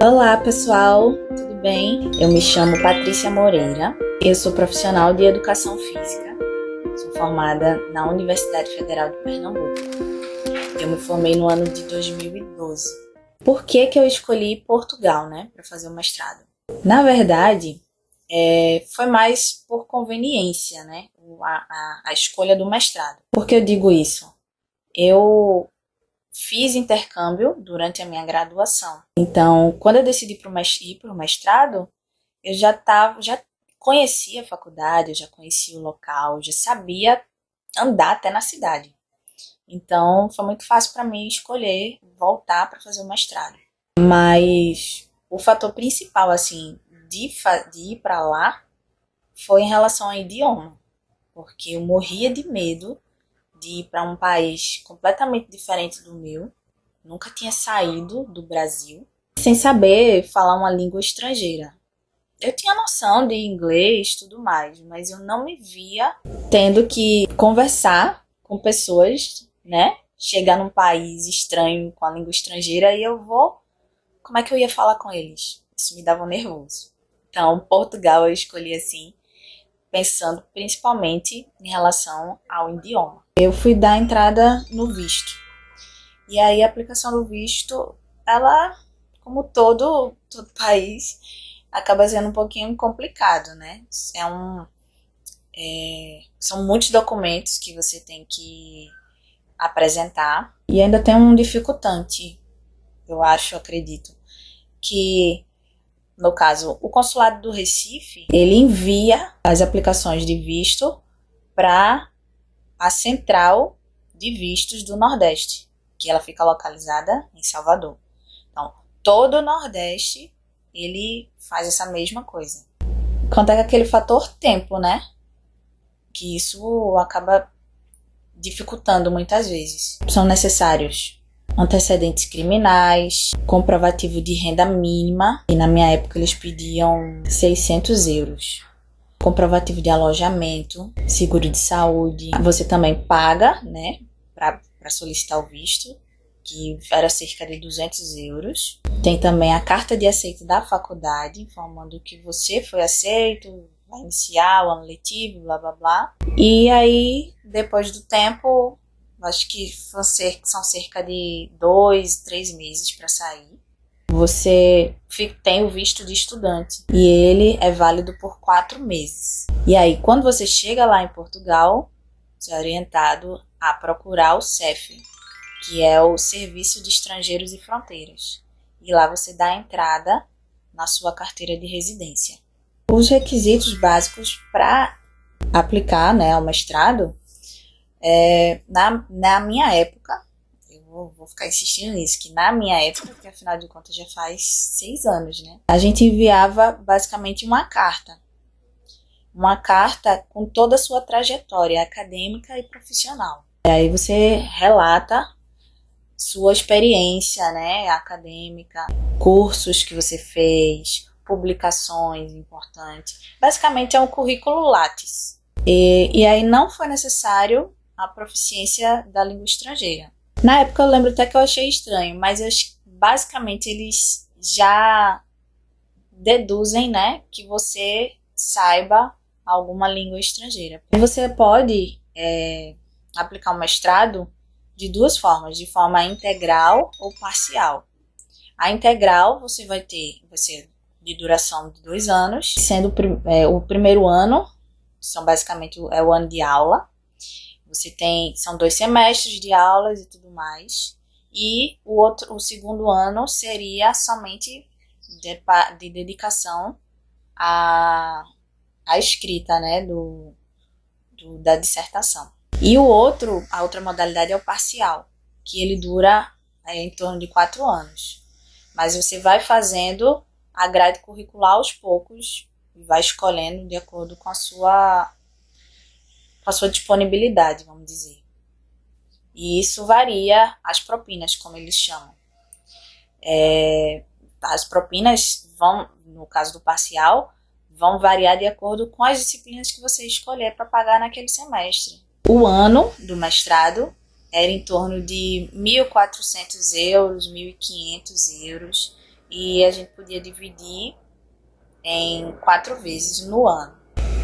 Olá pessoal, tudo bem? Eu me chamo Patrícia Moreira, eu sou profissional de Educação Física, sou formada na Universidade Federal de Pernambuco. Eu me formei no ano de 2012. Por que eu escolhi Portugal, para fazer o mestrado? Na verdade, foi mais por conveniência, a escolha do mestrado. Por que eu digo isso? Eu fiz intercâmbio durante a minha graduação. Então, quando eu decidi ir para o mestrado, eu já conhecia a faculdade, eu já conhecia o local, já sabia andar até na cidade. Então, foi muito fácil para mim escolher voltar para fazer o mestrado. Mas o fator principal, de ir para lá foi em relação ao idioma, porque eu morria de medo de ir para um país completamente diferente do meu, nunca tinha saído do Brasil, sem saber falar uma língua estrangeira. Eu tinha noção de inglês e tudo mais, mas eu não me via tendo que conversar com pessoas, chegar num país estranho com a língua estrangeira e como é que eu ia falar com eles? Isso me dava nervoso. Então, Portugal eu escolhi assim, pensando principalmente em relação ao idioma. Eu fui dar entrada no visto. E aí a aplicação do visto, ela, como todo país, acaba sendo um pouquinho complicado, São muitos documentos que você tem que apresentar. E ainda tem um dificultante, acredito, que no caso, o consulado do Recife, ele envia as aplicações de visto para a central de vistos do Nordeste, que ela fica localizada em Salvador. Então, todo o Nordeste, ele faz essa mesma coisa. Quanto é aquele fator tempo, que isso acaba dificultando muitas vezes. São necessários antecedentes criminais, comprovativo de renda mínima, e na minha época eles pediam 600 euros. Comprovativo de alojamento, seguro de saúde. Você também paga, para solicitar o visto, que era cerca de 200 euros. Tem também a carta de aceito da faculdade, informando que você foi aceito, vai iniciar o ano letivo, blá blá blá. E aí, depois do tempo, acho que são cerca de 2, 3 meses para sair. Você tem o visto de estudante e ele é válido por 4 meses. E aí, quando você chega lá em Portugal, você é orientado a procurar o CEF, que é o Serviço de Estrangeiros e Fronteiras. E lá você dá a entrada na sua carteira de residência. Os requisitos básicos para aplicar ao mestrado, na minha época, eu vou ficar insistindo nisso, que na minha época, que afinal de contas já faz 6 anos, a gente enviava basicamente uma carta com toda a sua trajetória acadêmica e profissional. E aí você relata sua experiência, acadêmica, cursos que você fez, publicações importantes. Basicamente é um currículo Lattes. E aí não foi necessário a proficiência da língua estrangeira. Na época eu lembro até que eu achei estranho, mas basicamente eles já deduzem, que você saiba alguma língua estrangeira. E você pode aplicar um mestrado de 2 formas, de forma integral ou parcial. A integral vai ser de duração de 2 anos, sendo o primeiro ano, basicamente o ano de aula. São 2 semestres de aulas e tudo mais. E o segundo ano seria somente de dedicação à escrita, da dissertação. E a outra modalidade é o parcial, que ele dura em torno de 4 anos. Mas você vai fazendo a grade curricular aos poucos e vai escolhendo de acordo com a sua disponibilidade, vamos dizer. E isso varia as propinas, como eles chamam. As propinas no caso do parcial, vão variar de acordo com as disciplinas que você escolher para pagar naquele semestre. O ano do mestrado era em torno de 1.400 euros, 1.500 euros. e a gente podia dividir em 4 vezes no ano.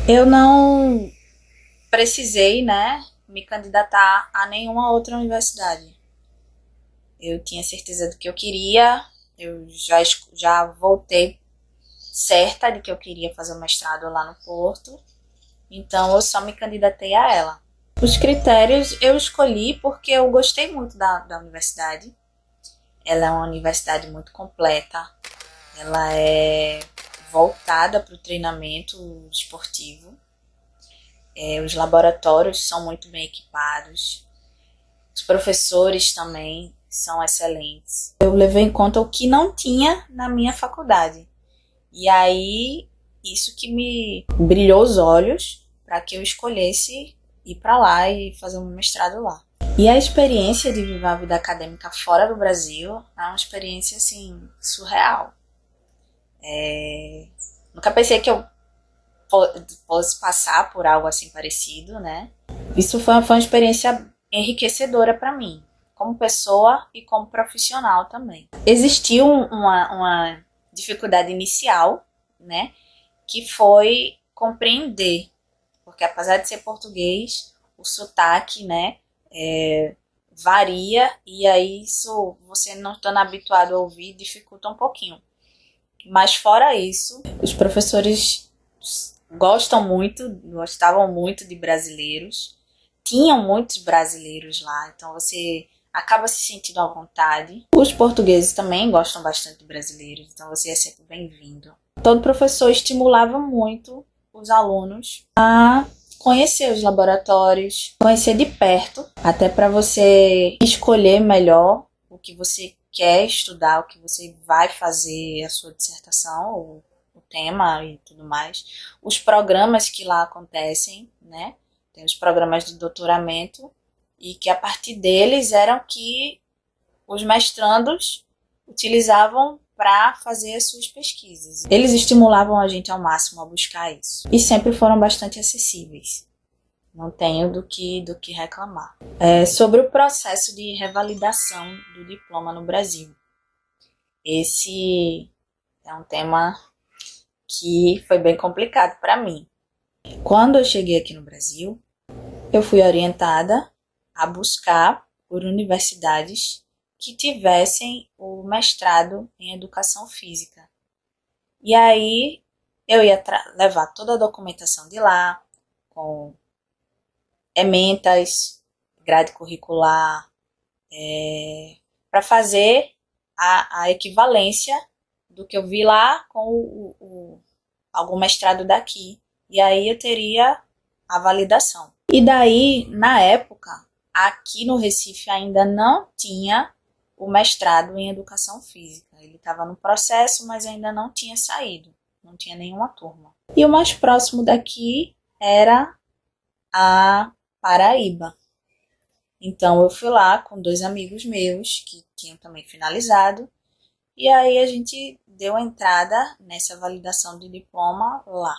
Eu não precisei, né, me candidatar a nenhuma outra universidade. Eu tinha certeza do que eu queria, eu já voltei certa de que eu queria fazer o mestrado lá no Porto, então eu só me candidatei a ela. Os critérios eu escolhi porque eu gostei muito da universidade. Ela é uma universidade muito completa, ela é voltada para o treinamento esportivo. Os laboratórios são muito bem equipados, os professores também são excelentes. Eu levei em conta o que não tinha na minha faculdade. E aí, isso que me brilhou os olhos para que eu escolhesse ir para lá e fazer um mestrado lá. E a experiência de viver a vida acadêmica fora do Brasil é uma experiência, assim, surreal. Nunca pensei que eu fosse passar por algo assim parecido, né? Isso foi uma experiência enriquecedora para mim, como pessoa e como profissional também. Existiu uma dificuldade inicial, né, que foi compreender, porque apesar de ser português, o sotaque, né, varia, e aí isso, você não estando habituado a ouvir, dificulta um pouquinho. Mas fora isso, os professores gostavam muito de brasileiros, tinham muitos brasileiros lá, então você acaba se sentindo à vontade. Os portugueses também gostam bastante de brasileiros, então você é sempre bem-vindo. Todo professor estimulava muito os alunos a conhecer os laboratórios, conhecer de perto, até para você escolher melhor o que você quer estudar, o que você vai fazer, a sua dissertação, o tema e tudo mais. Os programas que lá acontecem, né? Tem os programas de doutoramento, e que a partir deles eram que os mestrandos utilizavam para fazer as suas pesquisas. Eles estimulavam a gente ao máximo a buscar isso. E sempre foram bastante acessíveis. Não tenho do que reclamar. Sobre o processo de revalidação do diploma no Brasil. Esse é um tema que foi bem complicado para mim. Quando eu cheguei aqui no Brasil, eu fui orientada a buscar por universidades que tivessem o mestrado em educação física. E aí eu ia levar toda a documentação de lá, com ementas, grade curricular, para fazer a equivalência do que eu vi lá com algum mestrado daqui. E aí eu teria a validação. E daí, na época, aqui no Recife ainda não tinha o mestrado em educação física. Ele estava no processo, mas ainda não tinha saído. Não tinha nenhuma turma. E o mais próximo daqui era a Paraíba. Então eu fui lá com 2 amigos meus que tinham também finalizado. E aí a gente deu a entrada nessa validação de diploma lá.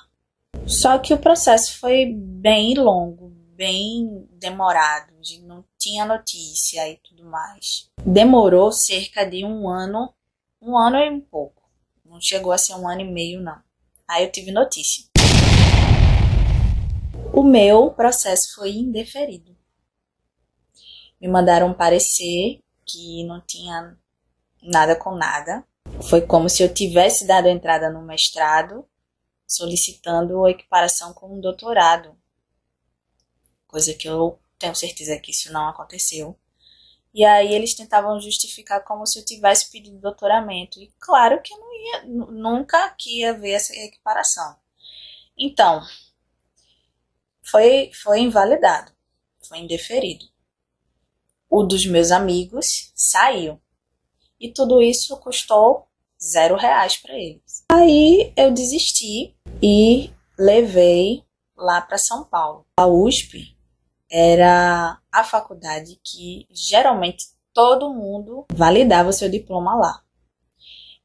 Só que o processo foi bem longo, bem demorado, não tinha notícia e tudo mais. Demorou cerca de um ano e um pouco. Não chegou a ser 1 ano e meio, não. Aí eu tive notícia. O meu processo foi indeferido. Me mandaram um parecer que não tinha nada com nada. Foi como se eu tivesse dado entrada no mestrado, solicitando a equiparação com um doutorado. Coisa que eu tenho certeza que isso não aconteceu. E aí eles tentavam justificar como se eu tivesse pedido doutoramento. E claro que eu não ia, nunca que ia ver essa equiparação. Então, foi invalidado, foi indeferido. O dos meus amigos saiu. E tudo isso custou R$0 para eles. Aí eu desisti e levei lá para São Paulo. A USP era a faculdade que geralmente todo mundo validava o seu diploma lá.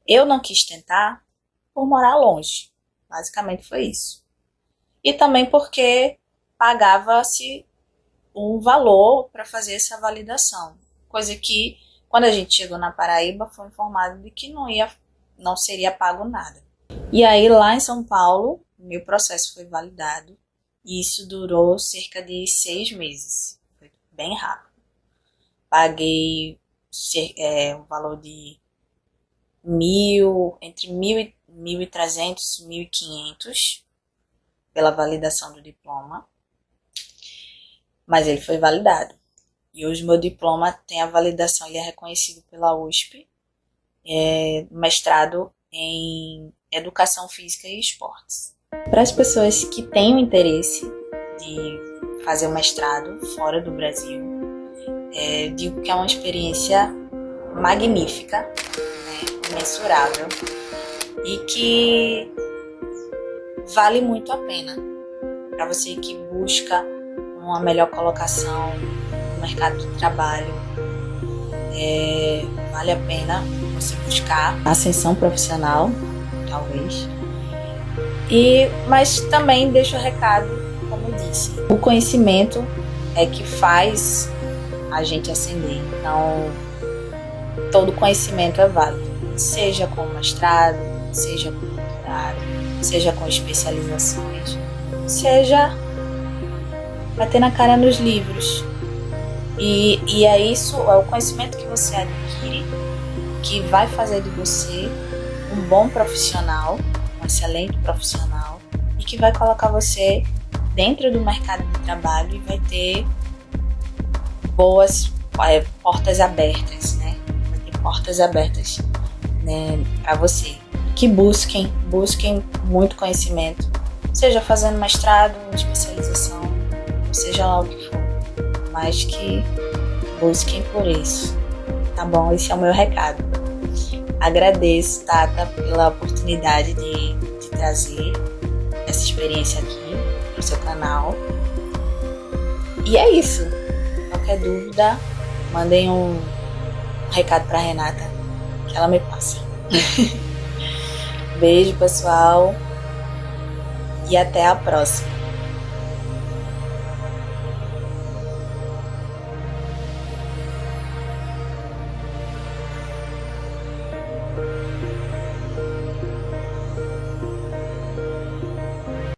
Eu não quis tentar por morar longe. Basicamente foi isso. E também porque pagava-se um valor para fazer essa validação. Coisa que, quando a gente chegou na Paraíba, foi informado de que não ia não seria pago nada. E aí, lá em São Paulo, meu processo foi validado e isso durou cerca de 6 meses. Foi bem rápido. Paguei um valor de entre 1.300 e 1.500 pela validação do diploma, mas ele foi validado. E hoje meu diploma tem a validação, ele é reconhecido pela USP, mestrado em Educação Física e Esportes. Para as pessoas que têm o interesse de fazer o mestrado fora do Brasil, digo que é uma experiência magnífica, né, imensurável, e que vale muito a pena para você que busca uma melhor colocação no mercado de trabalho. Vale a pena você buscar ascensão profissional, talvez. Mas também deixo o recado, como eu disse, o conhecimento é que faz a gente ascender. Então, todo conhecimento é válido, seja com mestrado, seja com doutorado, seja com especializações, seja bater na cara nos livros. E é isso, é o conhecimento que você adquire que vai fazer de você um bom profissional, um excelente profissional, e que vai colocar você dentro do mercado de trabalho e vai ter boas portas abertas, né? Vai ter portas abertas, né, para você. Que busquem muito conhecimento, seja fazendo mestrado, especialização, seja lá o que for, mas que busquem por isso, tá bom? Esse é o meu recado. Agradeço, Tata, pela oportunidade de trazer essa experiência aqui pro seu canal. E é isso. Qualquer dúvida, mandem um recado pra Renata, que ela me passa. Beijo, pessoal, e até a próxima.